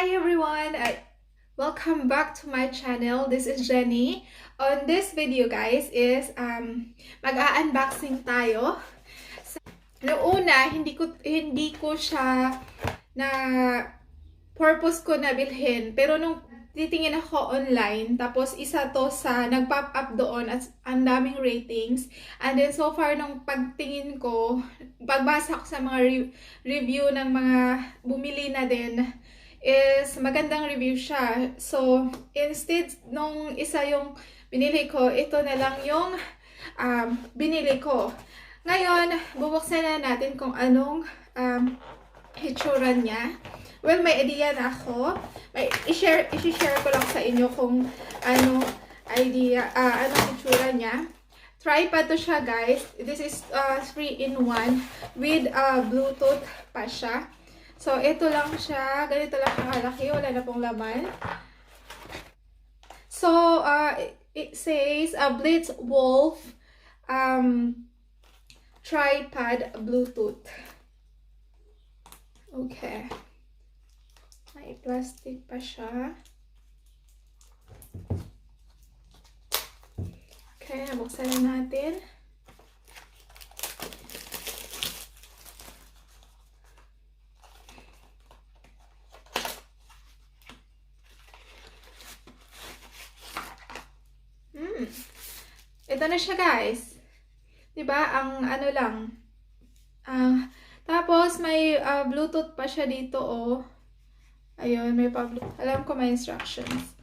Hi everyone! Welcome back to my channel. This is Jenny. On this video guys is mag-a-unboxing tayo. Noong una, hindi ko siya na purpose ko na bilhin. Pero nung titingin ako online, tapos isa to sa nag-pop up doon at ang daming ratings. And then so far nung pagtingin ko, pagbasa ko sa mga review ng mga bumili na din, is magandang review siya. So, instead nung isa yung binili ko, ito na lang yung binili ko. Ngayon, bubuksan na natin kung anong hitsura niya. Well, may idea na ako. I-share ko lang sa inyo kung anong hitsura niya. Tripod to siya, guys. This is 3-in-1 with Bluetooth pa siya. So, ito lang siya. Ganito lang kalaki. Wala na pong laman. So, it says BLITZWOLF tripod Bluetooth. Okay. May plastic pa siya. Okay, buksan na natin. Ito na siya, guys. Diba? Ang ano lang. Tapos, may Bluetooth pa siya dito, oh. Ayun, may alam ko may instructions.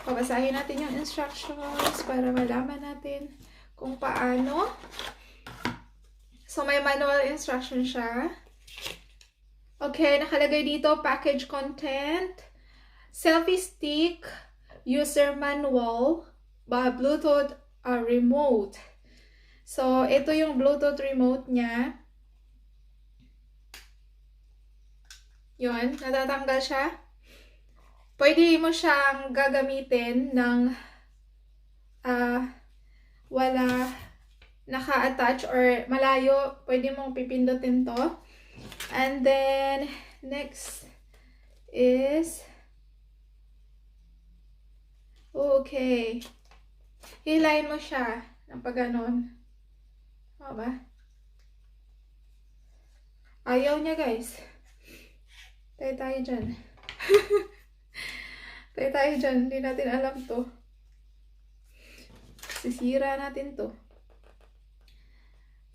Pabasahin natin yung instructions para malaman natin kung paano. So, may manual instruction siya. Okay, nakalagay dito, package content, selfie stick, user manual, Bluetooth remote. So, ito yung Bluetooth remote niya. Yun, natatanggal siya. Pwede mo siyang gagamitin ng wala naka-attach or malayo. Pwede mong pipindutin to. And then, next is, okay. Hilahin mo siya ng pag-ganon. O ba? Ayaw niya, guys. Tayo dyan. tayo dyan. Hindi natin alam to. Sisira natin to.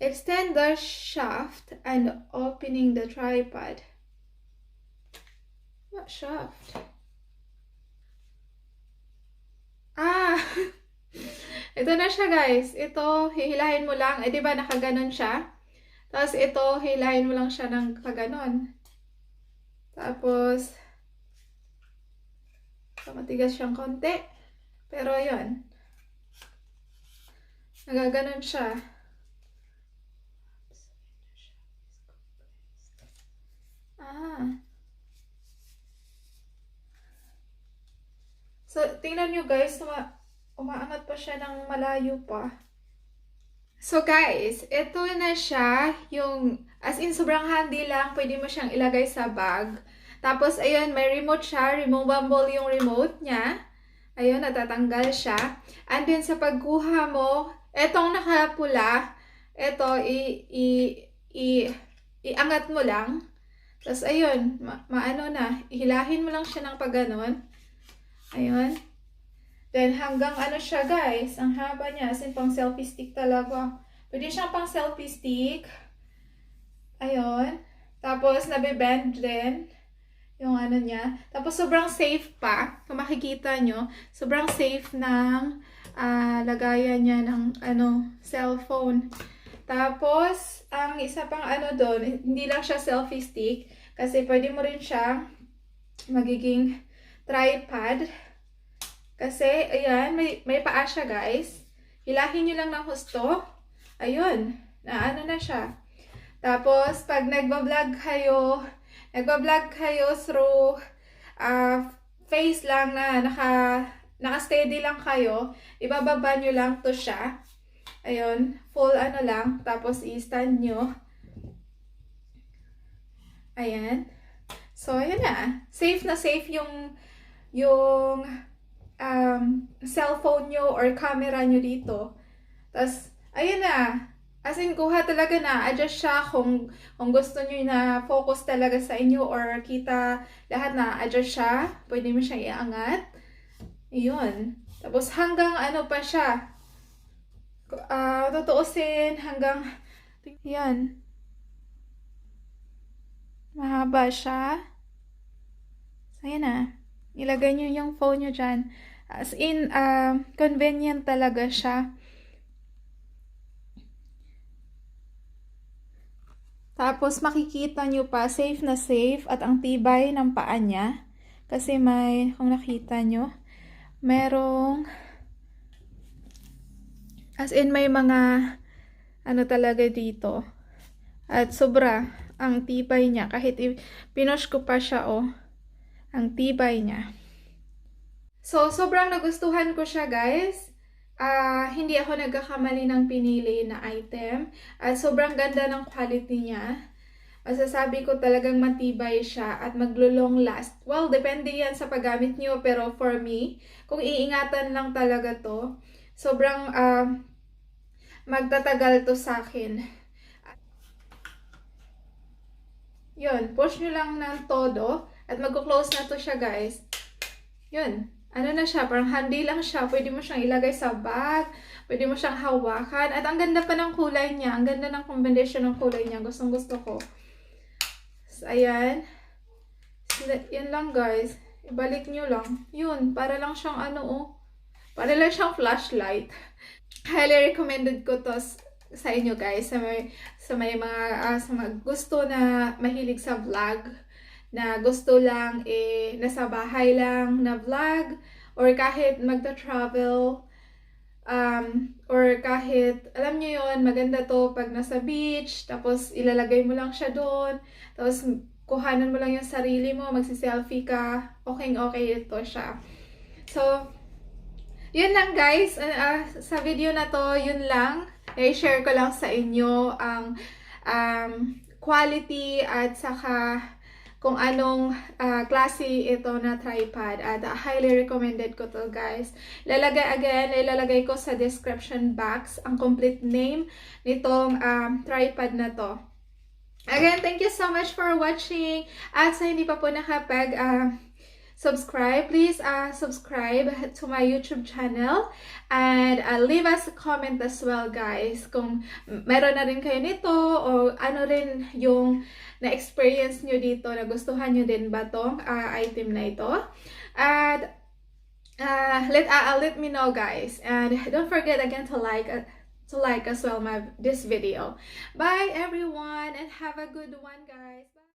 Extend the shaft and opening the tripod. What shaft? Ito na siya, guys. Ito, hihilahin mo lang. Eh, diba nakaganon siya? Tapos ito, hihilahin mo lang siya ng kaganon. Tapos, matigas siyang konti. Pero, yun. Nagaganon siya. So, tingnan nyo, guys. Umaangat pa siya ng malayo pa. So, guys, ito na siya. Yung, as in, sobrang handy lang. Pwede mo siyang ilagay sa bag. Tapos, ayun, may remote siya. Removable yung remote niya. Ayun, natatanggal siya. And then, sa pagkuha mo, etong nakapula, eto, iangat mo lang. Tapos, ayun, maano na. Ihilahin mo lang siya ng pagganon. Ayun. Then, hanggang ano siya, guys. Ang haba niya. As in, pang selfie stick talaga. Pwede siyang pang selfie stick. Ayun. Tapos, nabibend din. Yung ano niya. Tapos, sobrang safe pa. Kung makikita nyo, sobrang safe ng lagayan niya ng cellphone. Tapos, ang isa pang doon, hindi lang siya selfie stick. Kasi, pwede mo rin siya magiging tripod. Kasi, ayan, may paa siya, guys. Hilahin nyo lang ng husto. Ayun, na siya. Tapos, pag nagbablog kayo through face lang na naka-steady lang kayo, ibababa nyo lang to siya. Ayun, full lang. Tapos, i-stand nyo. Ayan. So, ayan na. Safe na safe yung cellphone nyo or camera nyo dito. Tapos, ayan na. As in, kuha talaga na. Adjust siya kung gusto nyo na focus talaga sa inyo or kita lahat na adjust siya. Pwede mo siya iangat. Ayun. Tapos, hanggang ano pa siya. Tutuusin hanggang, yan. Mahaba siya. So, ayan na. Ilagay nyo yung phone nyo dyan. As in, convenient talaga siya. Tapos, makikita nyo pa, safe na safe at ang tibay ng paa niya. Kasi kung nakita nyo, merong, as in, may mga, ano talaga dito. At sobra, ang tibay niya. Kahit pinush ko pa siya, oh. Ang tibay niya. So, sobrang nagustuhan ko siya, guys. Hindi ako nagkakamali ng pinili na item. At sobrang ganda ng quality niya. Masasabi ko talagang matibay siya at maglo-long last. Well, depende yan sa paggamit niyo. Pero for me, kung iingatan lang talaga to, sobrang magtatagal to sa akin. Yun, push nyo lang ng todo. At magko-close na to siya, guys. Yun. Ano na siya, parang handy lang siya. Pwede mo siyang ilagay sa bag. Pwede mo siyang hawakan. At ang ganda pa ng kulay niya. Ang ganda ng combination ng kulay niya. Gustong gusto ko. So, ayan. So, yan lang, guys. Ibalik nyo lang. Yun. Para lang siyang ano, oh. Para lang siyang flashlight. Highly recommended ko to sa inyo, guys. Sa mga gusto na mahilig sa vlog. Na gusto lang nasa bahay lang na vlog or kahit magta-travel or kahit, alam nyo yon, maganda to pag nasa beach, tapos ilalagay mo lang siya doon, tapos kuhanan mo lang yung sarili mo, magsi-selfie ka, okay ito siya. So, yun lang, guys. Sa video na to, yun lang. I-share ko lang sa inyo ang quality at saka kung anong klase ito na tripod. At highly recommended ko to, guys. Ilalagay ko sa description box ang complete name nitong tripod na to. Again, thank you so much for watching. At sa hindi pa po subscribe, please subscribe to my YouTube channel and leave us a comment as well, guys, kung meron na rin kayo nito o ano rin yung na-experience nyo dito, nagustuhan nyo din ba tong item na ito. And let me know, guys, and don't forget again to like as well this video. Bye everyone and have a good one, guys. Bye.